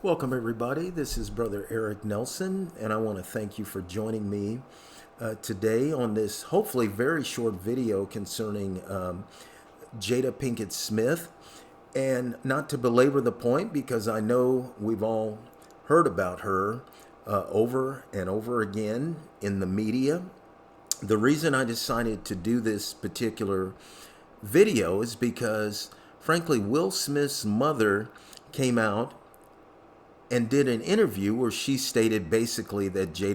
Welcome, everybody. This is Brother Eric Nelson, and I want to thank you for joining me today on this hopefully very short video concerning Jada Pinkett Smith. And not to belabor the point, because I know we've all heard about her over and over again in the media. The reason I decided to do this particular video is because, frankly, Will Smith's mother came out and did an interview where she stated basically that she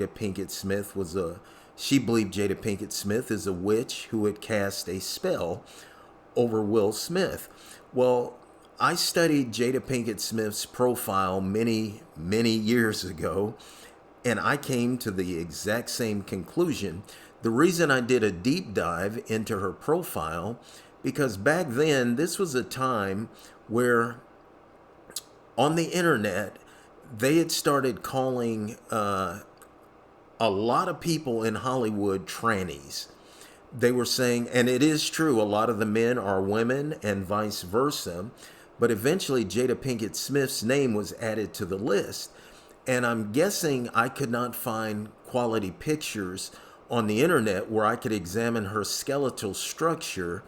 believed Jada Pinkett Smith is a witch who had cast a spell over Will Smith. Well, I studied Jada Pinkett Smith's profile many, many years ago, and I came to the exact same conclusion. The reason I did a deep dive into her profile, because back then, this was a time where on the internet, they had started calling a lot of people in Hollywood trannies. They were saying, and it is true, a lot of the men are women and vice versa, but eventually Jada Pinkett Smith's name was added to the list. And I'm guessing I could not find quality pictures on the internet where I could examine her skeletal structure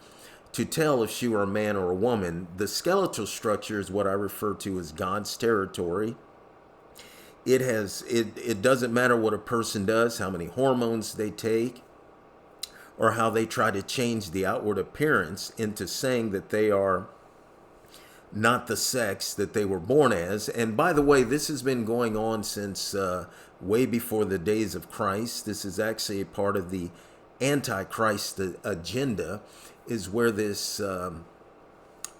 to tell if she were a man or a woman. The skeletal structure is what I refer to as God's territory. It doesn't matter what a person does, how many hormones they take, or how they try to change the outward appearance into saying that they are not the sex that they were born as. And by the way, this has been going on since way before the days of Christ. This is actually a part of the Antichrist agenda, is where this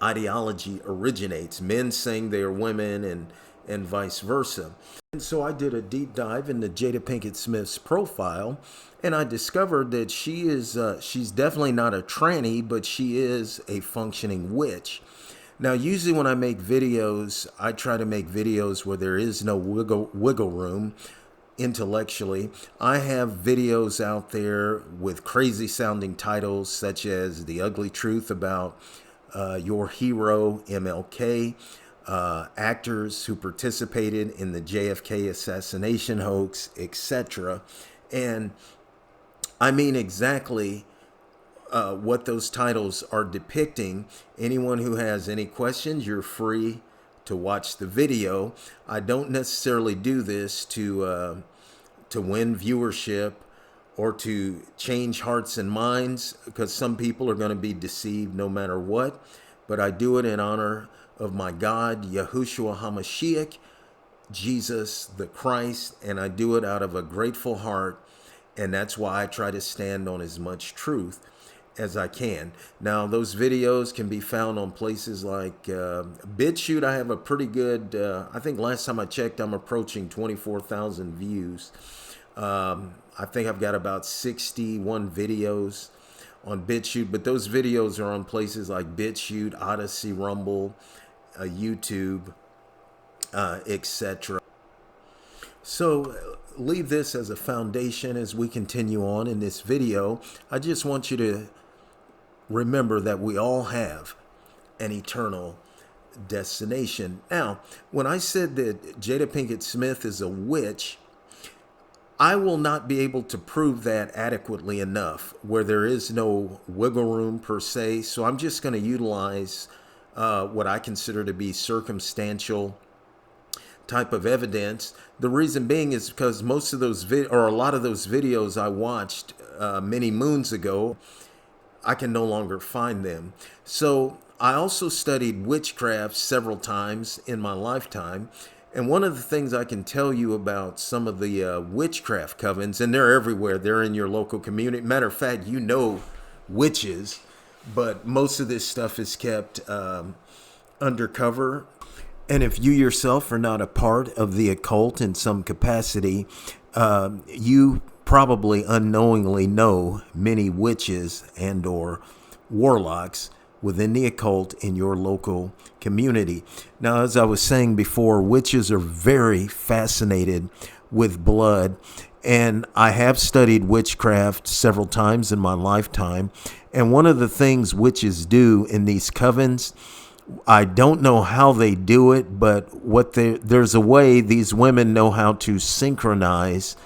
ideology originates. Men saying they are women and vice versa. And so I did a deep dive into Jada Pinkett Smith's profile, and I discovered that she's definitely not a tranny, but she is a functioning witch. Now, usually when I make videos, I try to make videos where there is no wiggle room intellectually. I have videos out there with crazy sounding titles such as The Ugly Truth about your hero, MLK, actors who participated in the JFK assassination hoax, etc. And I mean exactly what those titles are depicting. Anyone who has any questions, you're free to watch the video. I don't necessarily do this to win viewership or to change hearts and minds, because some people are going to be deceived no matter what. But I do it in honor of my God, Yahushua HaMashiach, Jesus the Christ, and I do it out of a grateful heart, and that's why I try to stand on as much truth as I can. Now, those videos can be found on places like BitChute. I have a pretty good, I think last time I checked, I'm approaching 24,000 views. I think I've got about 61 videos on BitChute, but those videos are on places like BitChute, Odyssey, Rumble, YouTube, etc. So leave this as a foundation as we continue on in this video. I just want you to remember that we all have an eternal destination. Now, when I said that Jada Pinkett Smith is a witch, I will not be able to prove that adequately enough, where there is no wiggle room per se. So I'm just going to utilize what I consider to be circumstantial type of evidence. The reason being is because most of those or a lot of those videos I watched many moons ago, I can no longer find them. So I also studied witchcraft several times in my lifetime. And one of the things I can tell you about some of the witchcraft covens, and they're everywhere, they're in your local community. Matter of fact, you know witches, but most of this stuff is kept undercover. And if you yourself are not a part of the occult in some capacity, you probably unknowingly know many witches and or warlocks within the occult in your local community. Now, as I was saying before, witches are very fascinated with blood, and I have studied witchcraft several times in my lifetime. And one of the things witches do in these covens I don't know how they do it, but there's a way these women know how to synchronize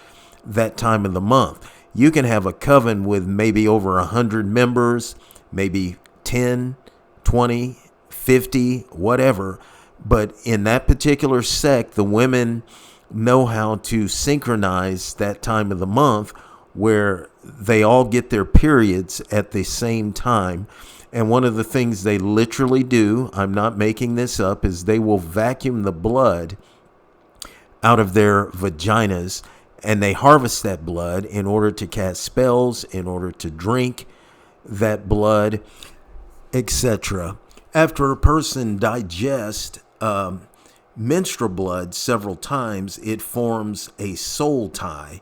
that time of the month. You can have a coven with maybe over 100 members, maybe 10, 20, 50, whatever. But in that particular sect, the women know how to synchronize that time of the month where they all get their periods at the same time. And one of the things they literally do, I'm not making this up, is they will vacuum the blood out of their vaginas, and they harvest that blood in order to cast spells, in order to drink that blood, etc. After a person digests menstrual blood several times, it forms a soul tie,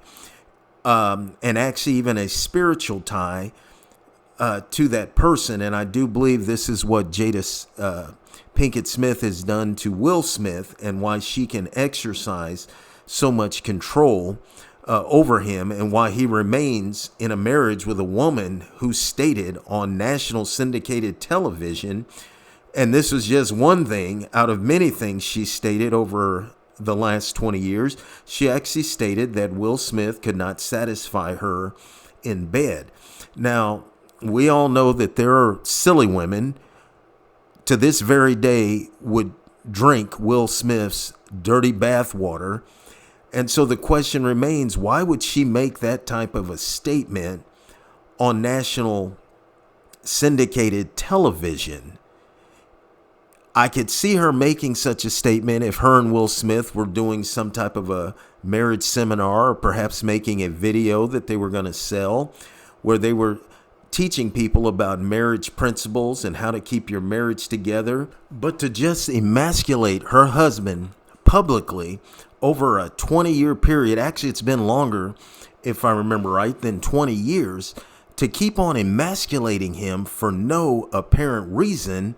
and actually even a spiritual tie to that person. And I do believe this is what Jada Pinkett Smith has done to Will Smith, and why she can exercise so much control over him, and why he remains in a marriage with a woman who stated on national syndicated television, and this was just one thing out of many things she stated over the last 20 years. She actually stated that Will Smith could not satisfy her in bed. Now, we all know that there are silly women to this very day would drink Will Smith's dirty bathwater. And so the question remains, why would she make that type of a statement on national syndicated television? I could see her making such a statement if her and Will Smith were doing some type of a marriage seminar, or perhaps making a video that they were going to sell, where they were teaching people about marriage principles and how to keep your marriage together. But to just emasculate her husband publicly over a 20-year period, actually it's been longer, if I remember right, than 20 years, to keep on emasculating him for no apparent reason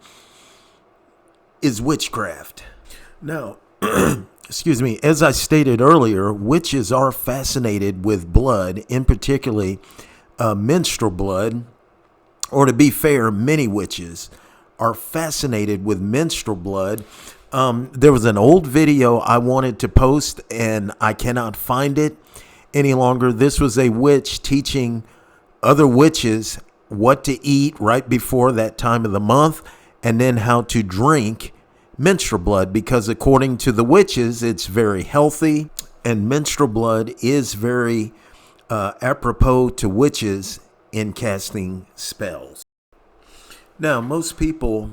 is witchcraft. Now, excuse me, as I stated earlier, witches are fascinated with blood, in particularly menstrual blood, or to be fair, many witches are fascinated with menstrual blood. There was an old video I wanted to post, and I cannot find it any longer. This was a witch teaching other witches what to eat right before that time of the month, and then how to drink menstrual blood, because according to the witches, it's very healthy, and menstrual blood is very apropos to witches in casting spells. Now, most people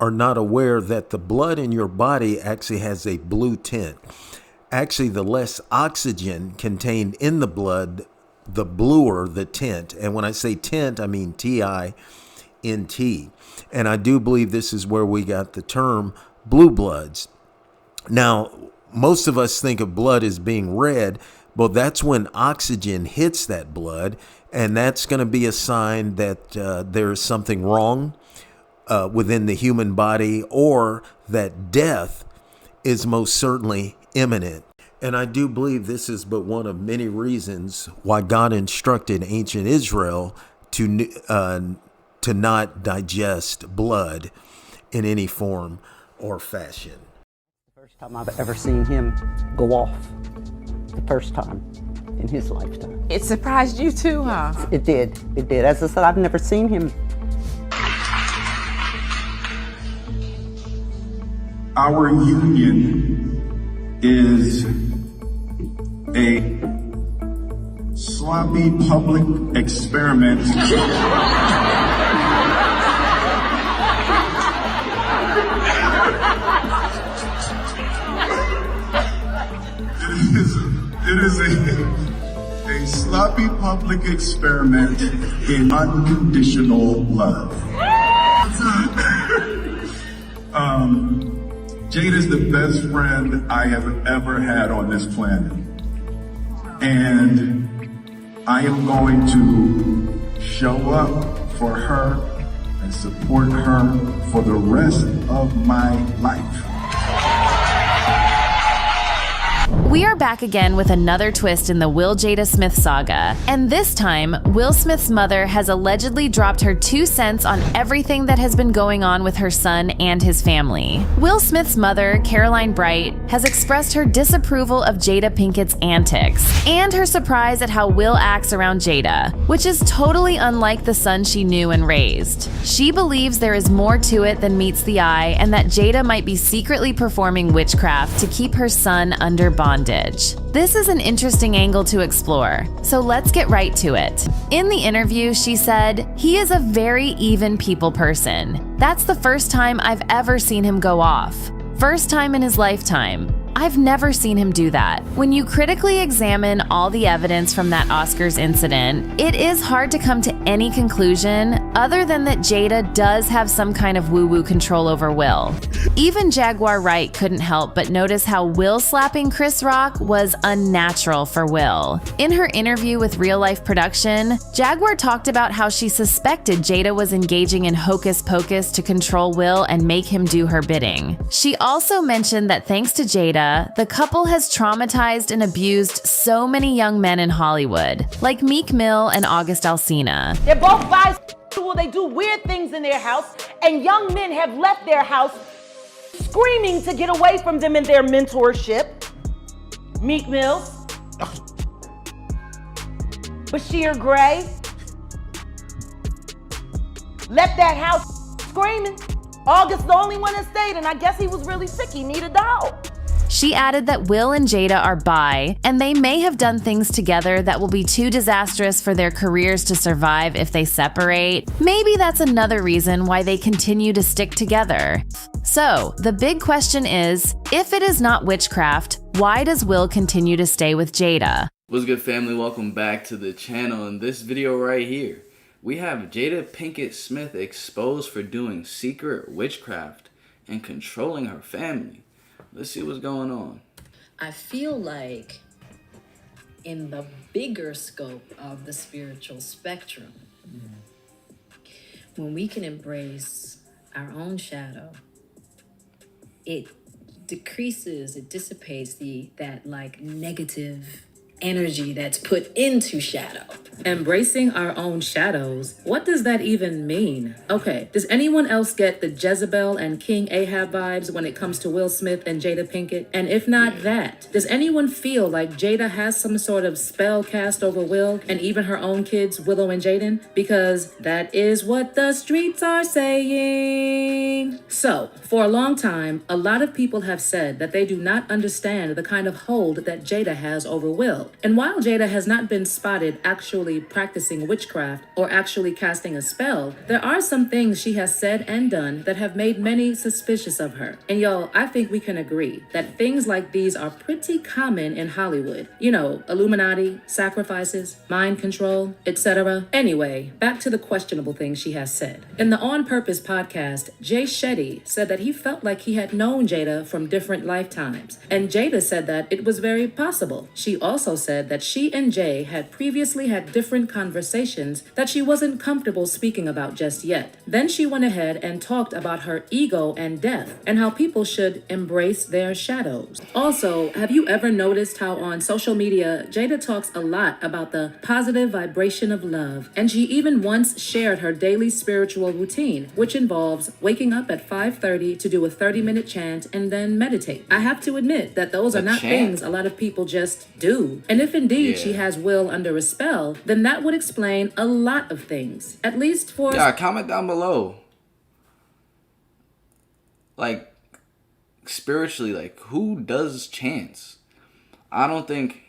are not aware that the blood in your body actually has a blue tint. Actually, the less oxygen contained in the blood, the bluer the tint. And when I say tint, I mean TINT. And I do believe this is where we got the term blue bloods. Now, most of us think of blood as being red, but that's when oxygen hits that blood, and that's going to be a sign that there is something wrong within the human body, or that death is most certainly imminent. And I do believe this is but one of many reasons why God instructed ancient Israel to not digest blood in any form or fashion. The first time I've ever seen him go off. The first time in his lifetime. It surprised you too, huh? It did. It did. As I said, I've never seen him. Our union is a sloppy public experiment It is a sloppy public experiment in unconditional love. Jada's the best friend I have ever had on this planet. And I am going to show up for her and support her for the rest of my life. We are back again with another twist in the Will Jada Smith saga. And this time, Will Smith's mother has allegedly dropped her 2 cents on everything that has been going on with her son and his family. Will Smith's mother, Caroline Bright, has expressed her disapproval of Jada Pinkett's antics and her surprise at how Will acts around Jada, which is totally unlike the son she knew and raised. She believes there is more to it than meets the eye and that Jada might be secretly performing witchcraft to keep her son under bondage. This is an interesting angle to explore, so let's get right to it. In the interview, she said, "He is a very even people person. That's the first time I've ever seen him go off. First time in his lifetime. I've never seen him do that." When you critically examine all the evidence from that Oscars incident, it is hard to come to any conclusion other than that Jada does have some kind of woo-woo control over Will. Even Jaguar Wright couldn't help but notice how Will slapping Chris Rock was unnatural for Will. In her interview with Real Life Production, Jaguar talked about how she suspected Jada was engaging in hocus pocus to control Will and make him do her bidding. She also mentioned that thanks to Jada, the couple has traumatized and abused so many young men in Hollywood, like Meek Mill and August Alsina. They're both bisexual, they do weird things in their house, and young men have left their house screaming to get away from them in their mentorship. Meek Mill, Bashir Gray, left that house screaming. August the only one that stayed, and I guess he was really sick, he needed a dog. She added that Will and Jada are bi, and they may have done things together that will be too disastrous for their careers to survive if they separate. Maybe that's another reason why they continue to stick together. So, the big question is, if it is not witchcraft, why does Will continue to stay with Jada? What's good, family? Welcome back to the channel. In this video right here, we have Jada Pinkett Smith exposed for doing secret witchcraft and controlling her family. Let's see what's going on. I feel like in the bigger scope of the spiritual spectrum, when we can embrace our own shadow, it decreases, it dissipates that like negative energy that's put into shadow. Embracing our own shadows, what does that even mean? Okay, does anyone else get the Jezebel and King Ahab vibes when it comes to Will Smith and Jada Pinkett? And if not that, does anyone feel like Jada has some sort of spell cast over Will and even her own kids, Willow and Jaden? Because that is what the streets are saying. So, for a long time, a lot of people have said that they do not understand the kind of hold that Jada has over Will. And while Jada has not been spotted actually practicing witchcraft or actually casting a spell, there are some things she has said and done that have made many suspicious of her. And y'all, I think we can agree that things like these are pretty common in Hollywood. You know, Illuminati, sacrifices, mind control, etc. Anyway, back to the questionable things she has said. In the On Purpose podcast, Jay Shetty said that he felt like he had known Jada from different lifetimes. And Jada said that it was very possible. She also said that she and Jay had previously had different conversations that she wasn't comfortable speaking about just yet. Then she went ahead and talked about her ego and death and how people should embrace their shadows. Also, have you ever noticed how on social media, Jada talks a lot about the positive vibration of love, and she even once shared her daily spiritual routine, which involves waking up at 5:30 to do a 30-minute chant and then meditate. I have to admit that those are not things a lot of people just do. And if indeed she has Will under a spell, then that would explain a lot of things. At least for... Yeah, comment down below. Like, spiritually, like, who does chants? I don't think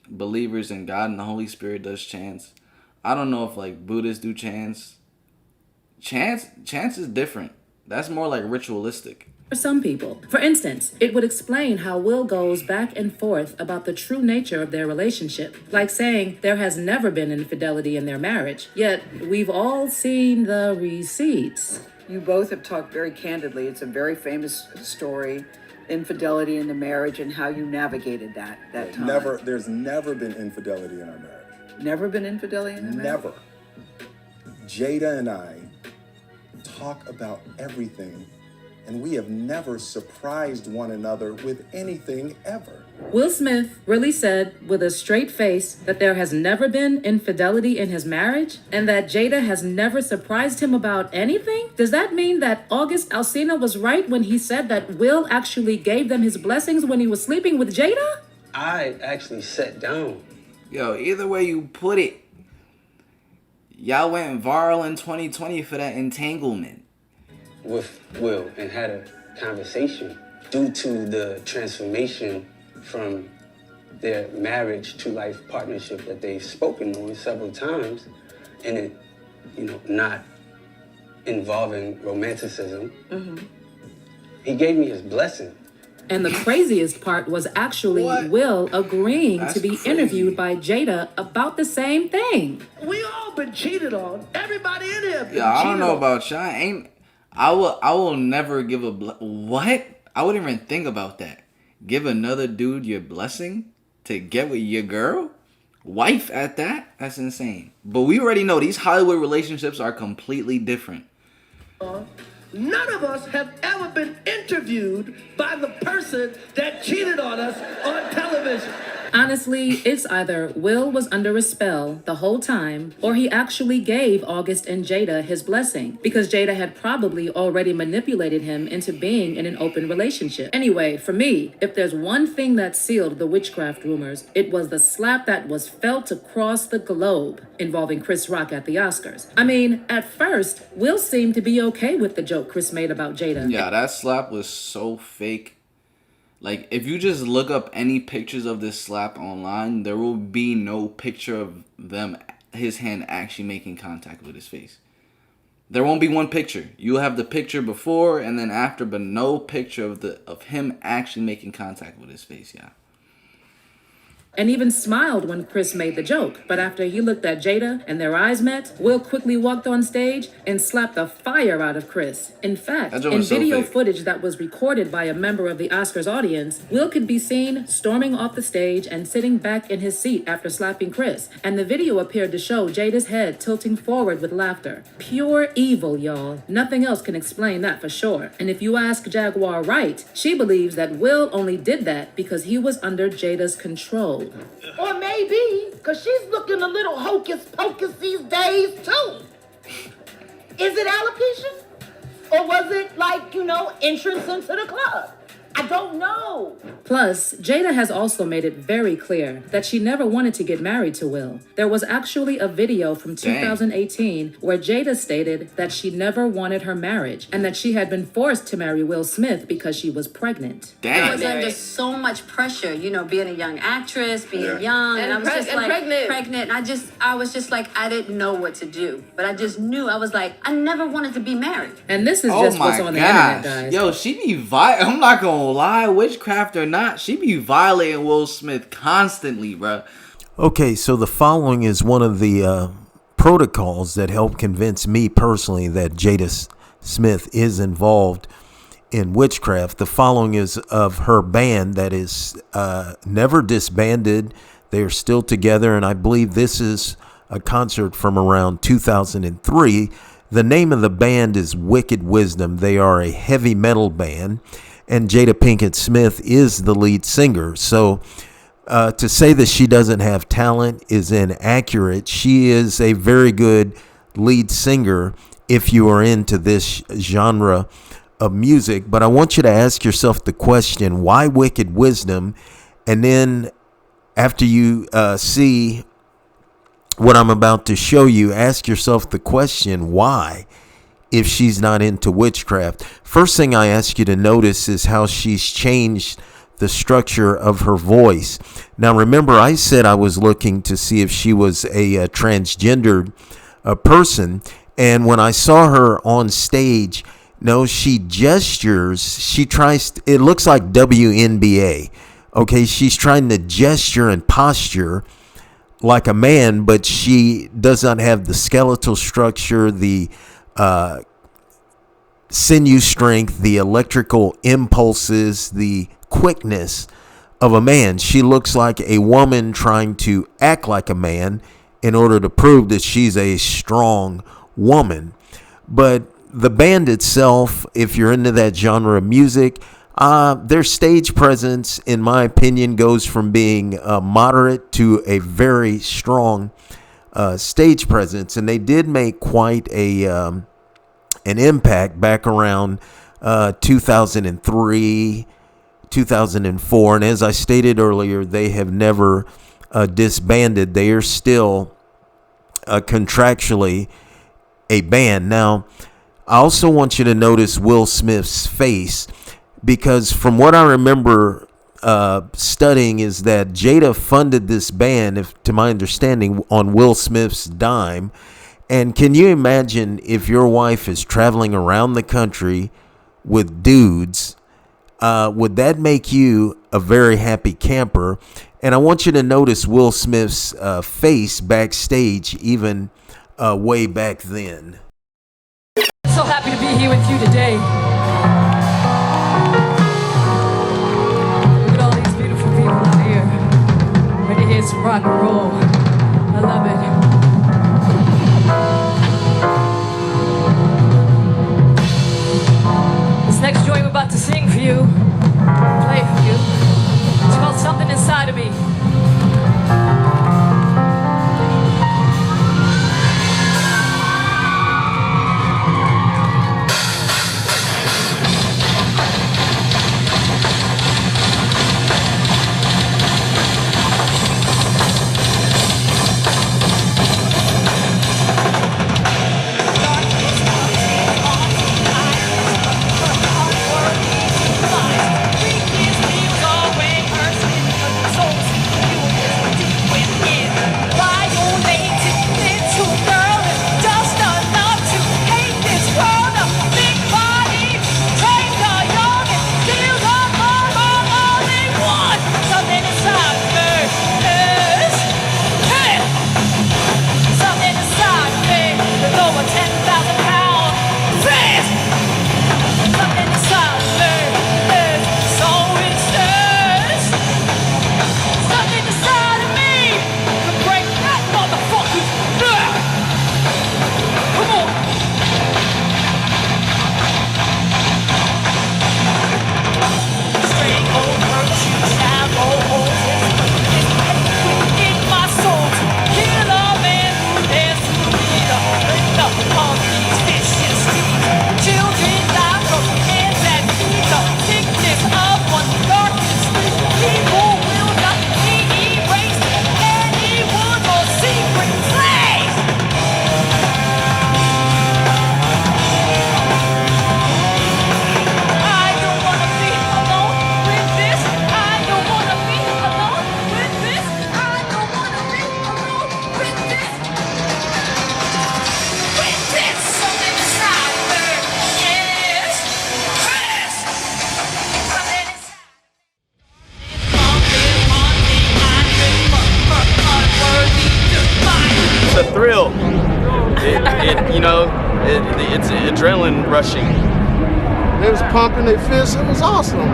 believers in God and the Holy Spirit does chants. I don't know if, like, Buddhists do chants. Chants is different. That's more like ritualistic. For some people. For instance, it would explain how Will goes back and forth about the true nature of their relationship, like saying there has never been infidelity in their marriage, yet we've all seen the receipts. You both have talked very candidly. It's a very famous story, infidelity in the marriage and how you navigated that time. There's never been infidelity in our marriage. Never been infidelity in the marriage? Never. Jada and I talk about everything and we have never surprised one another with anything ever. Will Smith really said with a straight face that there has never been infidelity in his marriage and that Jada has never surprised him about anything? Does that mean that August Alsina was right when he said that Will actually gave them his blessings when he was sleeping with Jada? I actually sat down. Yo, either way you put it, y'all went viral in 2020 for that entanglement. With Will and had a conversation due to the transformation from their marriage to life partnership that they've spoken on several times, and it, not involving romanticism. He gave me his blessing. And the craziest part was actually Will agreeing to be interviewed by Jada about the same thing. We all been cheated on. Everybody in here been Yeah, I don't cheated know on. about y'all. I will never give what? I wouldn't even think about that. Give another dude your blessing to get with your girl? Wife at that? That's insane. But we already know these Hollywood relationships are completely different. None of us have ever been interviewed by the person that cheated on us on television. Honestly, it's either Will was under a spell the whole time, or he actually gave August and Jada his blessing, because Jada had probably already manipulated him into being in an open relationship. Anyway, for me, if there's one thing that sealed the witchcraft rumors, it was the slap that was felt across the globe involving Chris Rock at the Oscars. I mean, at first, Will seemed to be okay with the joke Chris made about Jada. Yeah, that slap was so fake. Like, if you just look up any pictures of this slap online, there will be no picture of his hand actually making contact with his face. There won't be one picture. You'll have the picture before and then after, but no picture of him actually making contact with his face, yeah. And even smiled when Chris made the joke. But after he looked at Jada and their eyes met, Will quickly walked on stage and slapped the fire out of Chris. In fact, in video footage that was recorded by a member of the Oscars audience, Will could be seen storming off the stage and sitting back in his seat after slapping Chris. And the video appeared to show Jada's head tilting forward with laughter. Pure evil, y'all. Nothing else can explain that for sure. And if you ask Jaguar Wright, she believes that Will only did that because he was under Jada's control. Or maybe, because she's looking a little hocus pocus these days, too. Is it alopecia? Or was it like, entrance into the club? I don't know. Plus, Jada has also made it very clear that she never wanted to get married to Will. There was actually a video from 2018 where Jada stated that she never wanted her marriage and that she had been forced to marry Will Smith because she was pregnant. I was under so much pressure, being a young actress, being young, and I was just like pregnant. And I was just like, I didn't know what to do. But I just knew, I was like, I never wanted to be married. And this is just what's on the internet, guys. Yo, she be I'm not gonna lie, witchcraft or not, she be violating Will Smith constantly, bro. Okay, so the following is one of the protocols that helped convince me personally that Jada Smith is involved in witchcraft. The following is of her band that is never disbanded. They are still together, and I believe this is a concert from around 2003. The name of the band is Wicked Wisdom. They are a heavy metal band, and Jada Pinkett Smith is the lead singer. So to say that she doesn't have talent is inaccurate. She is a very good lead singer if you are into this genre of music. But I want you to ask yourself the question, why Wicked Wisdom? And then after you see what I'm about to show you, ask yourself the question, why? If she's not into witchcraft. First thing I ask you to notice is how she's changed the structure of her voice. Now, remember, I said I was looking to see if she was a transgendered person. And when I saw her on stage, no, she gestures. She tries, it looks like WNBA. Okay, she's trying to gesture and posture like a man, but she does not have the skeletal structure, the sinew strength, the electrical impulses, the quickness of a man. She looks like a woman trying to act like a man in order to prove that she's a strong woman. But the band itself, if you're into that genre of music, their stage presence, in my opinion, goes from being moderate to a very strong stage presence. And they did make quite an impact back around 2003, 2004. And as I stated earlier, they have never disbanded. They are still contractually a band. Now, I also want you to notice Will Smith's face, because from what I remember studying is that Jada funded this band, if to my understanding, on Will Smith's dime. And can you imagine if your wife is traveling around the country with dudes? Would that make you a very happy camper? And I want you to notice Will Smith's face backstage, even way back then. So happy to be here with you today. Look at all these beautiful people out here, ready to hear some rock and roll. I love it. This next joint we're about to sing for you, play for you, it's called Something Inside of Me. It's a thrill. It's adrenaline rushing. They was pumping their fists. It was awesome. You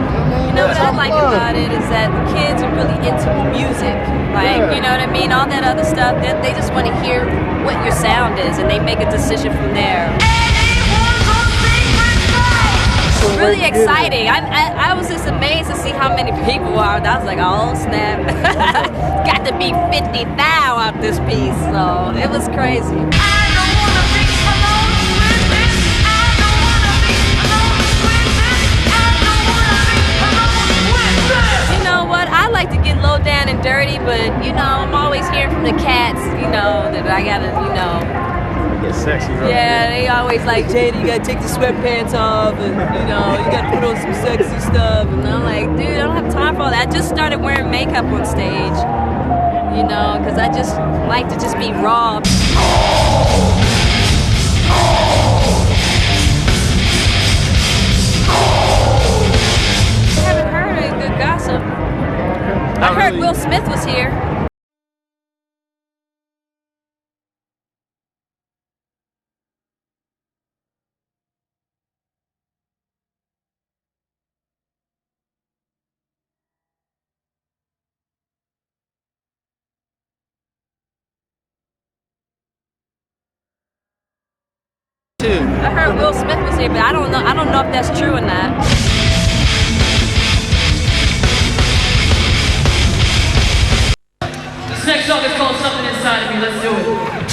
know what I like about it is that the kids are really into music. Like, you know what I mean? All that other stuff, they just want to hear what your sound is, and they make a decision from there. It's really exciting. I was just amazed to see how many people are. I was like, oh snap. Got to be 50 thou out this piece, so it was crazy. You know what? I like to get low down and dirty, but I'm always hearing from the cats, that I gotta, Get sexy, right? Yeah, they always like, Jada, you gotta take the sweatpants off, and you gotta put on some sexy stuff. And I'm like, dude, I don't have time for all that. I just started wearing makeup on stage, because I just like to just be raw. I haven't heard any good gossip. I heard Will Smith was here. Too. I heard Will Smith was here, but I don't know if that's true or not. This next song is called Something Inside of Me. Let's do it.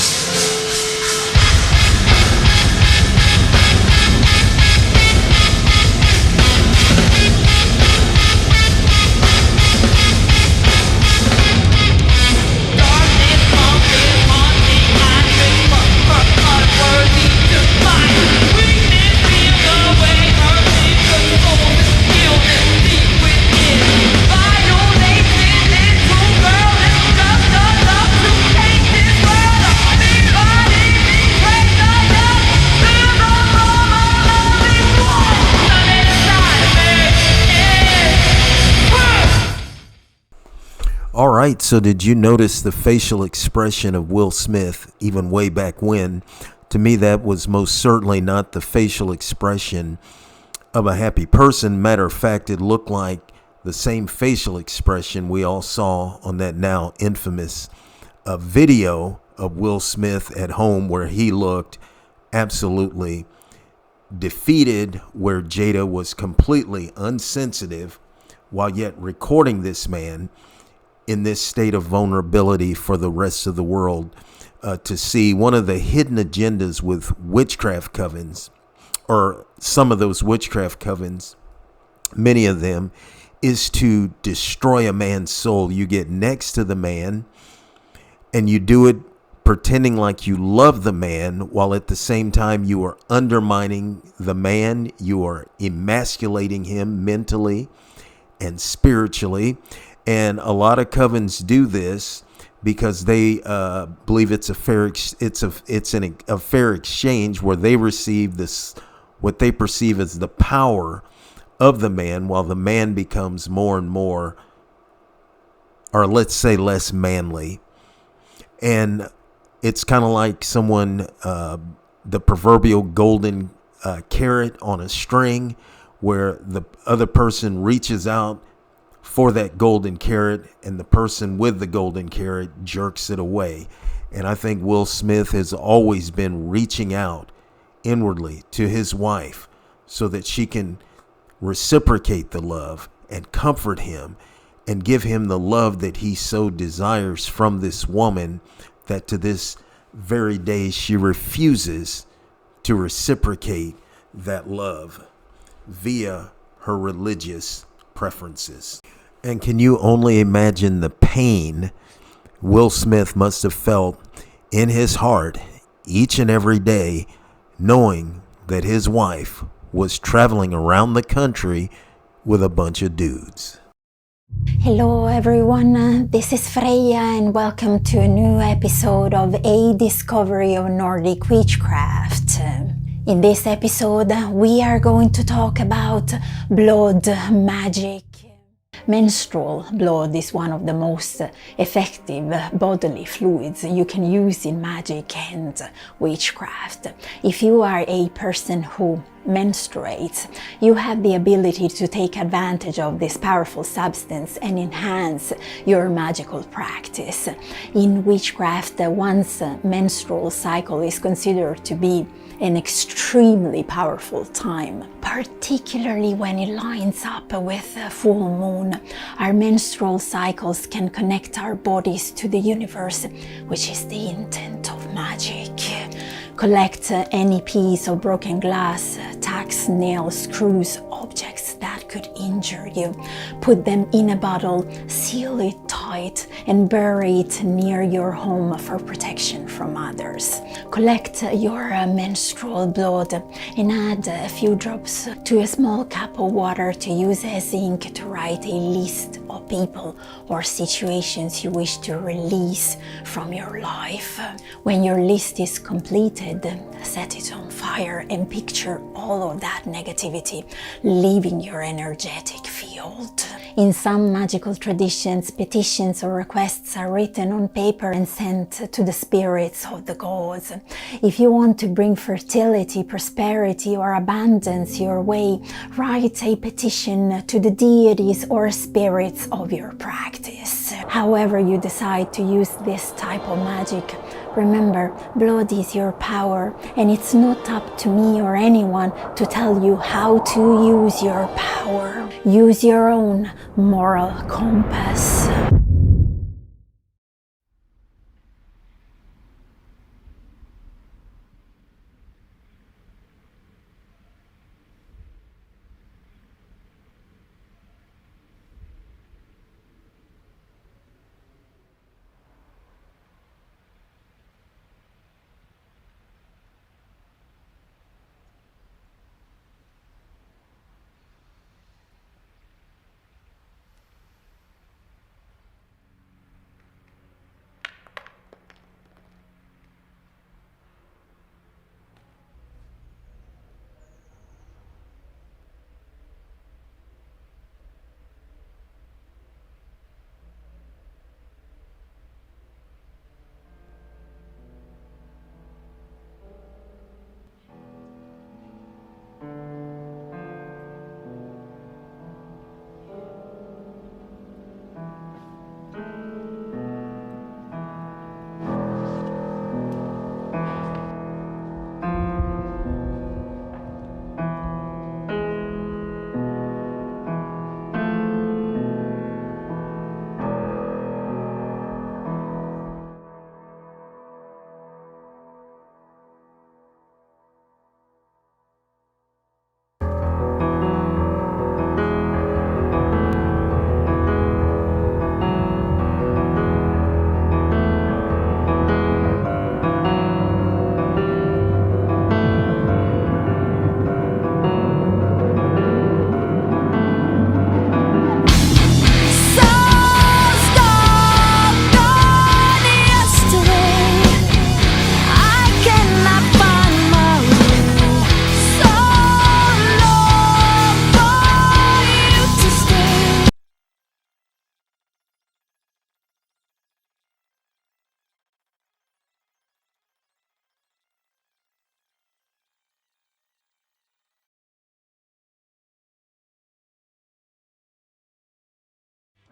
All right, so did you notice the facial expression of Will Smith even way back when? To me, that was most certainly not the facial expression of a happy person. Matter of fact, it looked like the same facial expression we all saw on that now infamous video of Will Smith at home, where he looked absolutely defeated, where Jada was completely unsensitive while yet recording this man in this state of vulnerability for the rest of the world to see. One of the hidden agendas with witchcraft covens, or some of those witchcraft covens, many of them, is to destroy a man's soul. You get next to the man and you do it pretending like you love the man, while at the same time you are undermining the man. You are emasculating him mentally and spiritually. And a lot of covens do this because they believe it's a fair exchange where they receive this, what they perceive as the power of the man, while the man becomes more and more, or let's say less manly. And it's kind of like someone, the proverbial golden carrot on a string, where the other person reaches out for that golden carrot and the person with the golden carrot jerks it away. And I think Will Smith has always been reaching out inwardly to his wife so that she can reciprocate the love and comfort him and give him the love that he so desires from this woman, that to this very day she refuses to reciprocate that love via her religious preferences. And can you only imagine the pain Will Smith must have felt in his heart each and every day, knowing that his wife was traveling around the country with a bunch of dudes? Hello everyone, this is Freya and welcome to a new episode of A Discovery of Nordic Witchcraft. In this episode, we are going to talk about blood magic. Menstrual blood is one of the most effective bodily fluids you can use in magic and witchcraft. If you are a person who menstruates, you have the ability to take advantage of this powerful substance and enhance your magical practice. In witchcraft, one's menstrual cycle is considered to be an extremely powerful time, particularly when it lines up with a full moon. Our menstrual cycles can connect our bodies to the universe, which is the intent of magic. Collect any piece of broken glass, tacks, nails, screws, objects that could injure you. Put them in a bottle, seal it tight, and bury it near your home for protection from others. Collect your menstrual blood and add a few drops to a small cup of water to use as ink to write a list of people or situations you wish to release from your life. When your list is completed, set it on fire and picture all of that negativity leaving your energetic field. In some magical traditions, petitions or requests are written on paper and sent to the spirits of the gods. If you want to bring fertility, prosperity, or abundance your way, write a petition to the deities or spirits of your practice. However you decide to use this type of magic, Remember, blood is your power, and it's not up to me or anyone to tell you how to use your power. Use your own moral compass.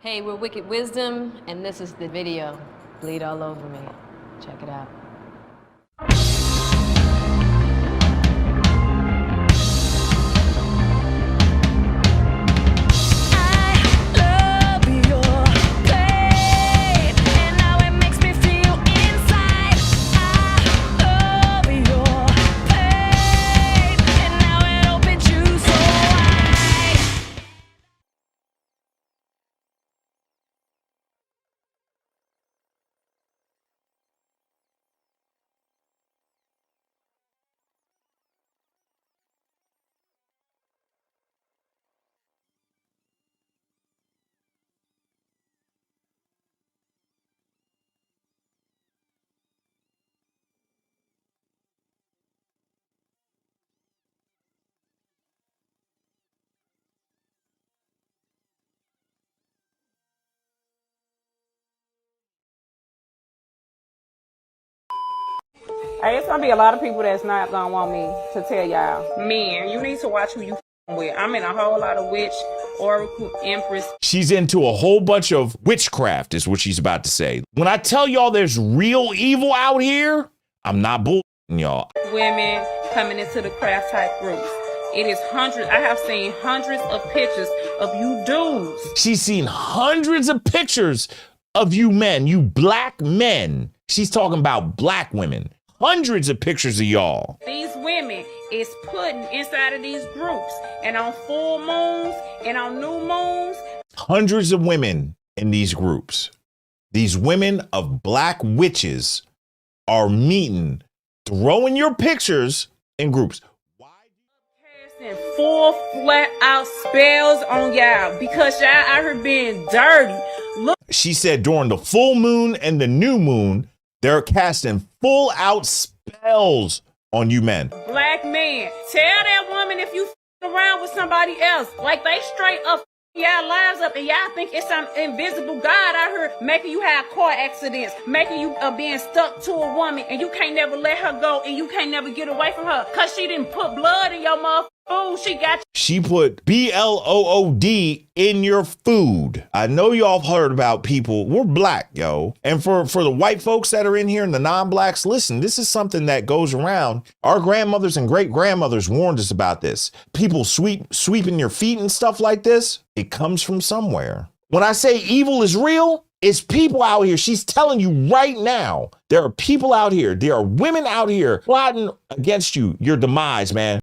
Hey, we're Wicked Wisdom, and this is the video, Bleed All Over Me. Check it out. Hey, it's gonna be a lot of people that's not gonna want me to tell y'all. Men, you need to watch who you with. I'm in a whole lot of witch, oracle, empress. She's into a whole bunch of witchcraft is what she's about to say. When I tell y'all there's real evil out here, I'm not bullshitting y'all. Women coming into the craft type groups. It is hundreds. I have seen hundreds of pictures of you dudes. She's seen hundreds of pictures of you men, you black men. She's talking about black women. Hundreds of pictures of y'all. These women is putting inside of these groups, and on full moons and on new moons. Hundreds of women in these groups. These women of black witches are meeting, throwing your pictures in groups. Casting full flat out spells on y'all because y'all out here being dirty. Look. She said during the full moon and the new moon, they're casting full out spells on you men. Black man, tell that woman if you around with somebody else, like they straight up y'all lives up and y'all think it's some invisible God out here making you have car accidents, making you being stuck to a woman and you can't never let her go and you can't never get away from her because she didn't put blood in your motherfucking Oh, She put BLOOD in your food. I know y'all heard about people. We're black, yo. And for the white folks that are in here and the non-blacks, listen, this is something that goes around. Our grandmothers and great grandmothers warned us about this. People sweeping your feet and stuff like this. It comes from somewhere. When I say evil is real, it's people out here. She's telling you right now, there are people out here. There are women out here plotting against you, your demise, man.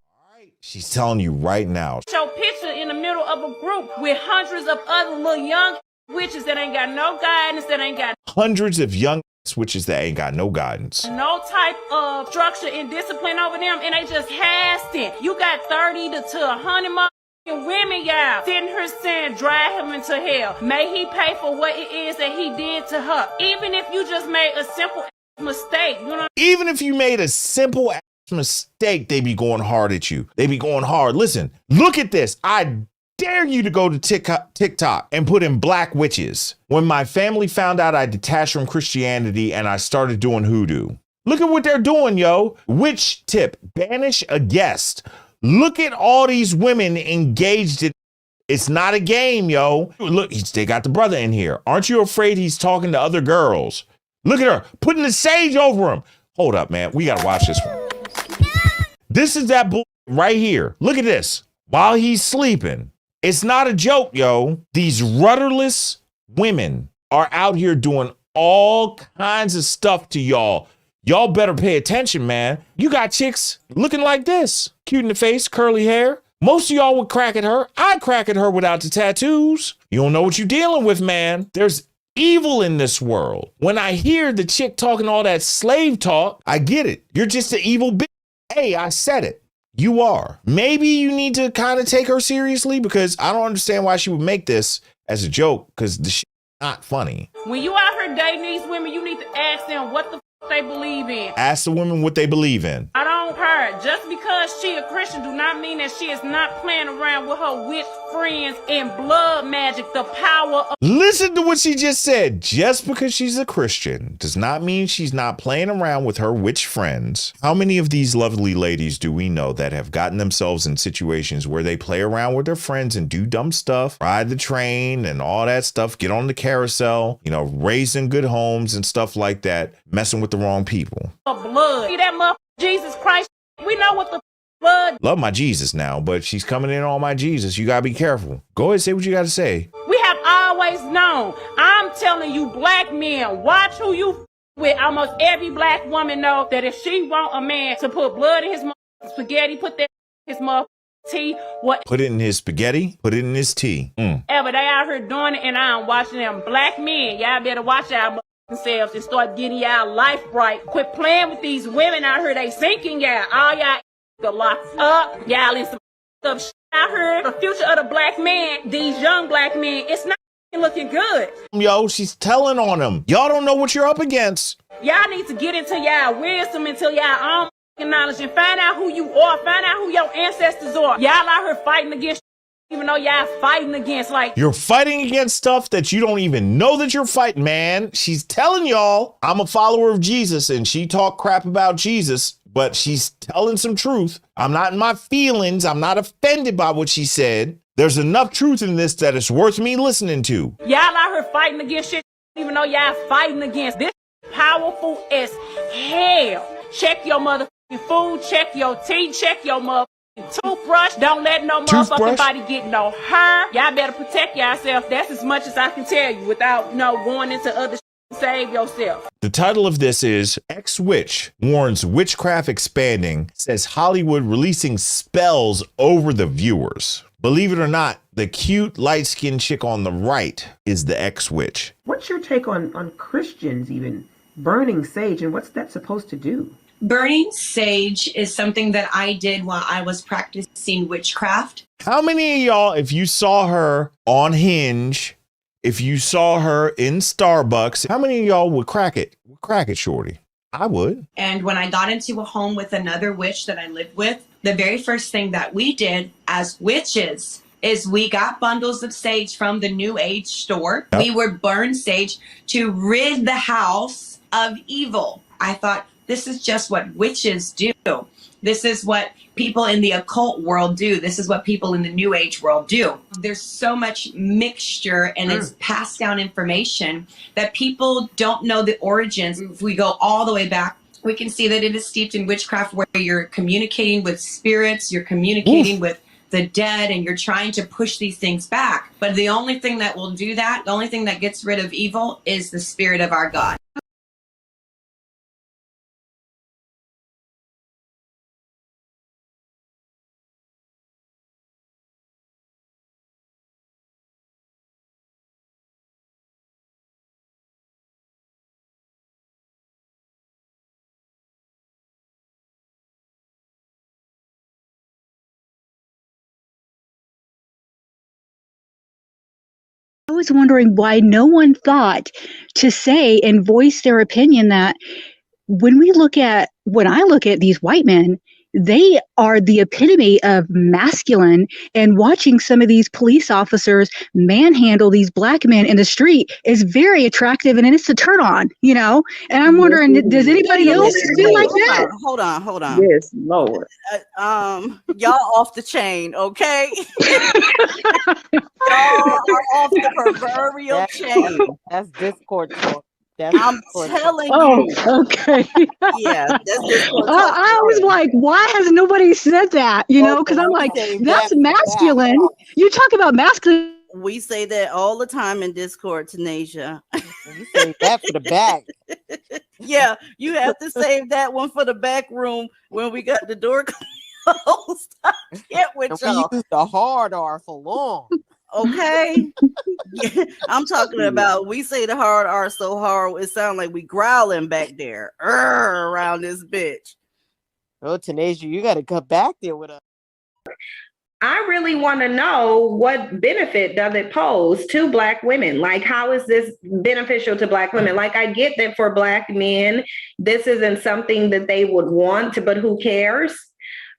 She's telling you right now. Show picture in the middle of a group with hundreds of other little young witches that ain't got no guidance, that ain't got hundreds of young witches that ain't got no guidance. No type of structure and discipline over them, and they just hasting. You got 30 to 100 women, y'all, sitting here saying, drive him into hell. May he pay for what it is that he did to her. Even if you just made a simple mistake, you know. Even if you made a simple mistake, they be going hard at you. They be going hard. Listen, look at this. I dare you to go to TikTok and put in black witches. When my family found out I detached from Christianity and I started doing hoodoo. Look at what they're doing, yo. Witch tip, banish a guest. Look at all these women engaged in. It's not a game, yo. Look, they got the brother in here. Aren't you afraid he's talking to other girls? Look at her putting the sage over him. Hold up, man. We got to watch this one. This is that bull right here. Look at this. While he's sleeping. It's not a joke, yo. These rudderless women are out here doing all kinds of stuff to y'all. Y'all better pay attention, man. You got chicks looking like this. Cute in the face, curly hair. Most of y'all would crack at her. I'd crack at her without the tattoos. You don't know what you're dealing with, man. There's evil in this world. When I hear the chick talking all that slave talk, I get it. You're just an evil bitch. Hey, I said it. You are. Maybe you need to kind of take her seriously because I don't understand why she would make this as a joke because the shit is not funny. When you out here dating these women, you need to ask them what the they believe in. Ask the women what they believe in. I don't hurt. Just because she a Christian do not mean that she is not playing around with her witch friends and blood magic, the power of... Listen to what she just said. Just because she's a Christian does not mean she's not playing around with her witch friends. How many of these lovely ladies do we know that have gotten themselves in situations where they play around with their friends and do dumb stuff, ride the train and all that stuff, get on the carousel, you know, raised in good homes and stuff like that, messing with the wrong people. Blood. See that motherfucker Jesus Christ? We know what the blood. Love my Jesus now, but she's coming in on my Jesus. You gotta be careful. Go ahead, say what you gotta say. We have always known. I'm telling you, black men, watch who you with. Almost every black woman know that if she want a man to put blood in his spaghetti, put that in his tea, what? Put it in his spaghetti. Put it in his tea. Ever they out here doing it, and I'm watching them black men. Y'all better watch out. Themselves and start getting y'all life right. Quit playing with these women out here. They sinking y'all. All y'all the locked up. Y'all in some stuff out here. The future of the black man, these young black men, it's not looking good. Yo, she's telling on them. Y'all don't know what you're up against. Y'all need to get into y'all wisdom, into y'all own knowledge, and find out who you are. Find out who your ancestors are. Y'all out here fighting against even though y'all fighting against, like... You're fighting against stuff that you don't even know that you're fighting, man. She's telling y'all, I'm a follower of Jesus, and she talked crap about Jesus, but she's telling some truth. I'm not in my feelings. I'm not offended by what she said. There's enough truth in this that it's worth me listening to. Y'all out here fighting against shit, even though y'all fighting against this powerful as hell. Check your motherfucking food, check your tea, check your motherfucking toothbrush. Don't let no motherfucking body get no hair. Y'all better protect yourself. That's as much as I can tell you without going into other shit. Save yourself. The title of this is Ex-Witch Warns Witchcraft Expanding, says Hollywood releasing spells over the viewers. Believe it or not, the cute light-skinned chick on the right is the ex-witch. What's your take on Christians even burning sage, and what's that supposed to do? Burning sage is something that I did while I was practicing witchcraft. How many of y'all, if you saw her on Hinge, if you saw her in Starbucks, how many of y'all would crack it? Would crack it, shorty? I would. And when I got into a home with another witch that I lived with, the very first thing that we did as witches is we got bundles of sage from the New Age store. Yep. We would burn sage to rid the house of evil. I thought, this is just what witches do. This is what people in the occult world do. This is what people in the New Age world do. There's so much mixture and it's passed down information that people don't know the origins. If we go all the way back, we can see that it is steeped in witchcraft, where you're communicating with spirits, you're communicating with the dead, and you're trying to push these things back. But the only thing that will do that, the only thing that gets rid of evil, is the spirit of our God. I was wondering why no one thought to say and voice their opinion that when I look at these white men, they are the epitome of masculine, and watching some of these police officers manhandle these black men in the street is very attractive, and it's a turn on, and I'm wondering, does anybody else feel like that? Hold on. Yes, Lord. Y'all off the chain, okay? Y'all are off the proverbial chain. That's Discord talk. I'm telling you. Oh, okay. Yeah, that's Discord talk. I was like, why has nobody said that? Because I'm like, that's masculine. You talk about masculine. We say that all the time in Discord, Tanasia. You say that for the back. Yeah, you have to save that one for the back room when we got the door closed. I can't with y'all. We use the hard R for long. Okay. Yeah, I'm talking about, we say the hard R so hard it sounds like we growling back there around this bitch. Oh, Tanasia, you got to come back there with us. I really want to know, what benefit does it pose to Black women? Like, how is this beneficial to Black women? Like, I get that for Black men, this isn't something that they would want, but who cares?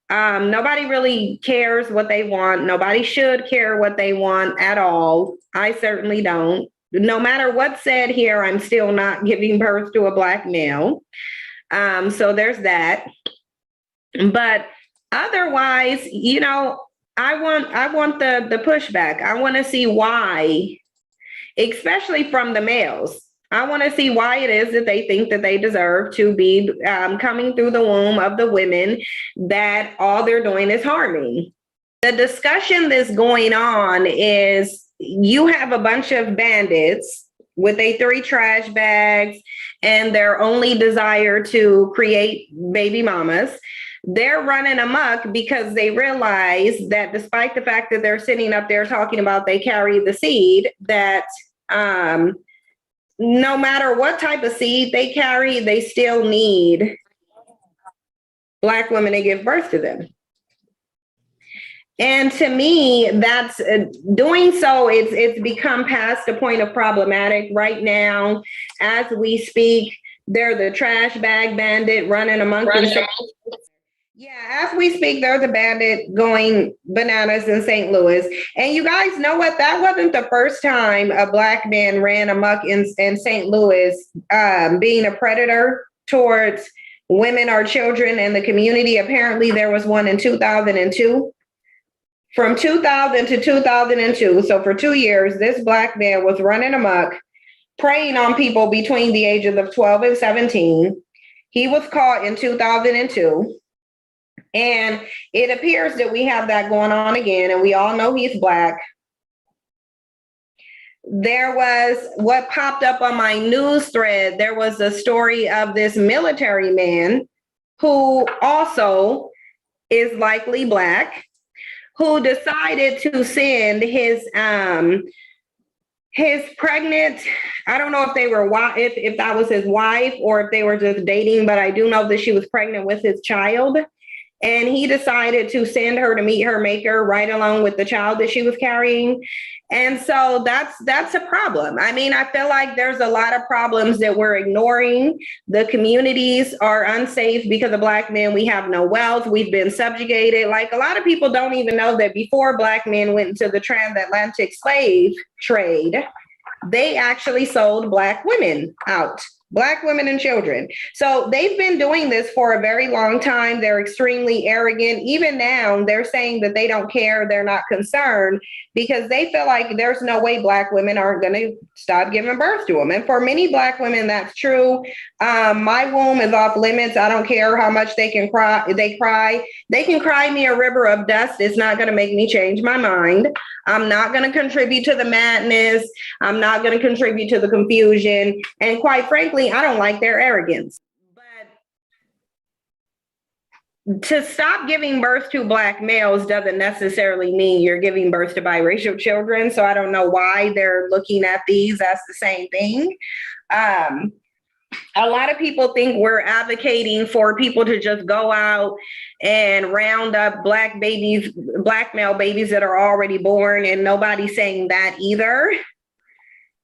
Nobody really cares what they want. Nobody should care what they want at all. I certainly don't. No matter what's said here, I'm still not giving birth to a Black male. So there's that. But otherwise, I want the pushback. I want to see why, especially from the males. I want to see why it is that they think that they deserve to be coming through the womb of the women that all they're doing is harming. The discussion that's going on is, you have a bunch of bandits with their 3 trash bags and their only desire to create baby mamas. They're running amok because they realize that despite the fact that they're sitting up there talking about they carry the seed, that no matter what type of seed they carry, they still need Black women to give birth to them. And to me, that's doing so, it's become past the point of problematic right now. As we speak, they're the trash bag bandit running amongst themselves. Yeah, as we speak, there's a bandit going bananas in St. Louis. And you guys know what? That wasn't the first time a Black man ran amok in St. Louis, being a predator towards women or children in the community. Apparently, there was one in 2002. From 2000 to 2002, so for 2 years, this Black man was running amok, preying on people between the ages of 12 and 17. He was caught in 2002. And it appears that we have that going on again, and we all know he's Black. There was, what popped up on my news thread, there was a story of this military man who also is likely Black, who decided to send his pregnant, I don't know if they were, if that was his wife or if they were just dating, but I do know that she was pregnant with his child. And he decided to send her to meet her maker right along with the child that she was carrying. And so that's a problem. I mean, I feel like there's a lot of problems that we're ignoring. The communities are unsafe because of Black men. We have no wealth. We've been subjugated. Like, a lot of people don't even know that before Black men went into the transatlantic slave trade, they actually sold Black women out. Black women and children. So they've been doing this for a very long time. They're extremely arrogant. Even now, they're saying that they don't care. They're not concerned because they feel like there's no way Black women aren't going to stop giving birth to them. And for many Black women, that's true. My womb is off limits. I don't care how much they can cry. They can cry me a river of dust. It's not going to make me change my mind. I'm not going to contribute to the madness. I'm not going to contribute to the confusion. And quite frankly, I don't like their arrogance. But to stop giving birth to Black males doesn't necessarily mean you're giving birth to biracial children. So I don't know why they're looking at these as the same thing. A lot of people think we're advocating for people to just go out and round up Black babies, Black male babies that are already born, and nobody's saying that either.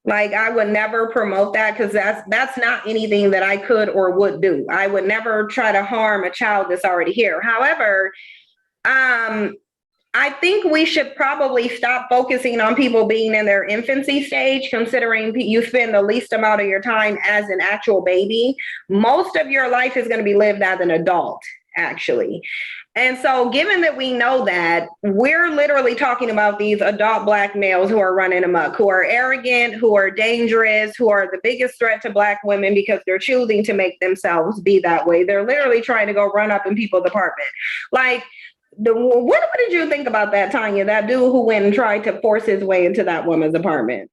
Like, I would never promote that because that's not anything that I could or would do. I would never try to harm a child that's already here. However, I think we should probably stop focusing on people being in their infancy stage, considering you spend the least amount of your time as an actual baby. Most of your life is going to be lived as an adult, actually. And so given that we know that, we're literally talking about these adult Black males who are running amok, who are arrogant, who are dangerous, who are the biggest threat to Black women because they're choosing to make themselves be that way. They're literally trying to go run up in people's apartment. Like, what did you think about that, Tanya? That dude who went and tried to force his way into that woman's apartment?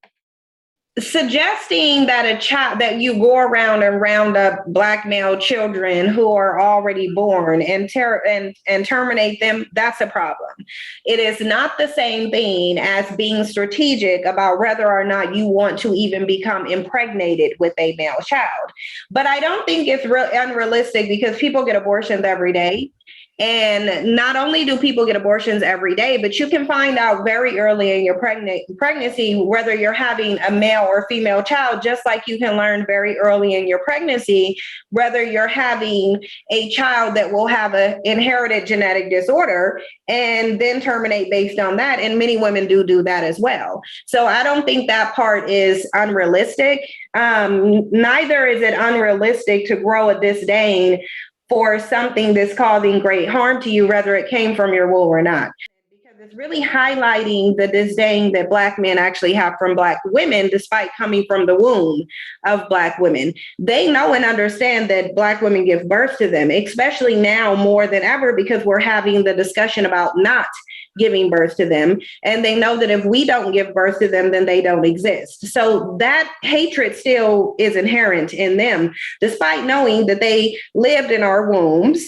Suggesting that a child, that you go around and round up Black male children who are already born and terminate them, that's a problem. It is not the same thing as being strategic about whether or not you want to even become impregnated with a male child. But I don't think it's unrealistic because people get abortions every day. And not only do people get abortions every day, but you can find out very early in your pregnancy whether you're having a male or female child, just like you can learn very early in your pregnancy whether you're having a child that will have an inherited genetic disorder and then terminate based on that. And many women do that as well. So I don't think that part is unrealistic. Neither is it unrealistic to grow a disdain for something that's causing great harm to you, whether it came from your womb or not. Because it's really highlighting the disdain that Black men actually have from Black women, despite coming from the womb of Black women. They know and understand that Black women give birth to them, especially now more than ever, because we're having the discussion about not giving birth to them. And they know that if we don't give birth to them, then they don't exist. So that hatred still is inherent in them, despite knowing that they lived in our wombs,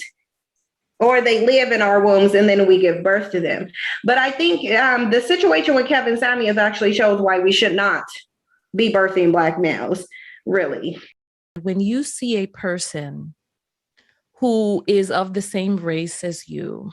or they live in our wombs and then we give birth to them. But I think the situation with Kevin Samuels actually shows why we should not be birthing Black males, really. When you see a person who is of the same race as you,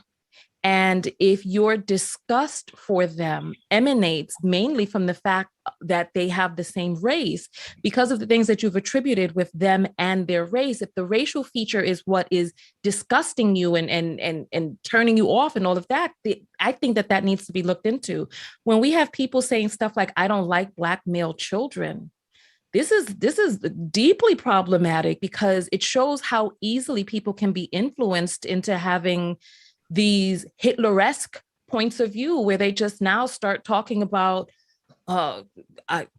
and if your disgust for them emanates mainly from the fact that they have the same race, because of the things that you've attributed with them and their race, if the racial feature is what is disgusting you and turning you off and all of that, I think that needs to be looked into. When we have people saying stuff like, I don't like Black male children, this is deeply problematic because it shows how easily people can be influenced into having these Hitler-esque points of view where they just now start talking about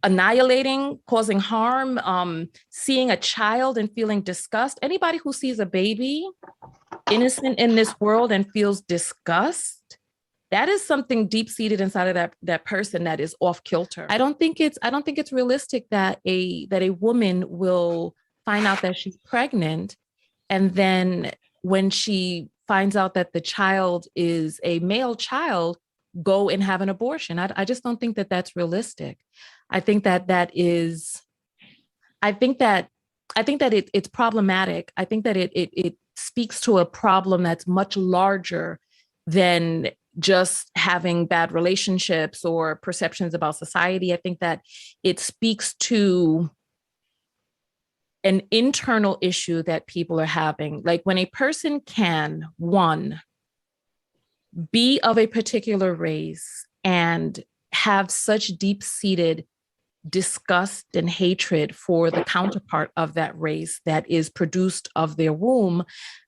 annihilating, causing harm, seeing a child and feeling disgust. Anybody who sees a baby innocent in this world and feels disgust, that is something deep-seated inside of that person that is off kilter. I don't think it's realistic that a woman will find out that she's pregnant, and then when she finds out that the child is a male child, go and have an abortion. I just don't think that that's realistic. I think that it's problematic. I think that it speaks to a problem that's much larger than just having bad relationships or perceptions about society. I think that it speaks to an internal issue that people are having. Like when a person can, one, be of a particular race and have such deep-seated disgust and hatred for the counterpart of that race that is produced of their womb,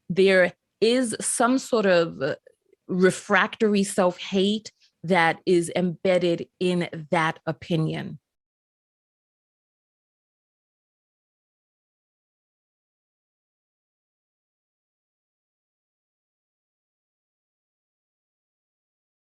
there is some sort of refractory self-hate that is embedded in that opinion.